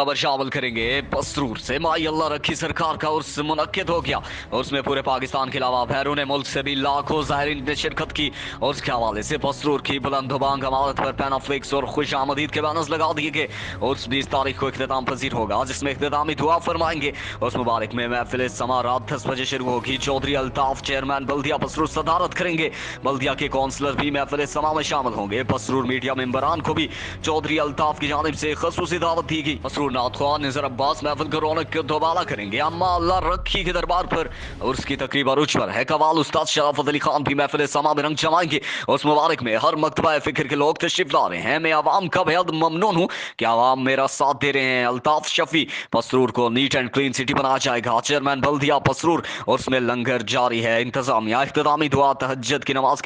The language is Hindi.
खबर शामिल करेंगे। पसरूर से माई अल्लाह रखी सरकार का उर्स मुनक्किद हो गया। उसमें पूरे पाकिस्तान के अलावा बैरून मुल्क से भी लाखों ज़ायरीन ने शिरकत की। और उसके हवाले से पसरूर की बुलंदबांग अमारत पर पैनाफ्लिक्स और खुश आमदीद के बैनर्स लगा दिए गए। उर्स 20 तारीख को इख्तिताम पजीर होगा, जिसमें इख्तितामी दुआ फरमाएंगे। उस मुबारक में महफिल समा रात 10 बजे शुरू होगी। चौधरी अल्ताफ चेयरमैन बल्दिया पसरूर सदारत करेंगे। बल्दिया के काउंसलर भी महफिल समा में शामिल होंगे। पसरूर मीडिया मेंबरान को भी चौधरी अल्ताफ की जानिब से खसूसी दावत दी गई। मसरूर नाथ ख्वान निज़र अब्बास महफिल को रौनक के दोबाला करेंगे। अम्मा अल्लाह रखी के दरबार पर उर्स की तकरीब अरूज पर है। कवाल उस्ताद शराफत अली खान भी महफिल समा में रंग जमाएंगे। उस मुबारक में हर मकतबा फिक्र के लोग तशरीफ ला रहे हैं। मैं आवाम का बेहद ममनून हूँ कि आवाम मेरा साथ दे रहे हैं। अल्ताफ शफी पसरूर को नीट एंड क्लीन सिटी बनाया जाएगा। चेयरमैन बल्दिया पसरूर। उसमें लंगर जारी है। इंतजामिया इख्तितामी दुआ तहज्जुद की नमाज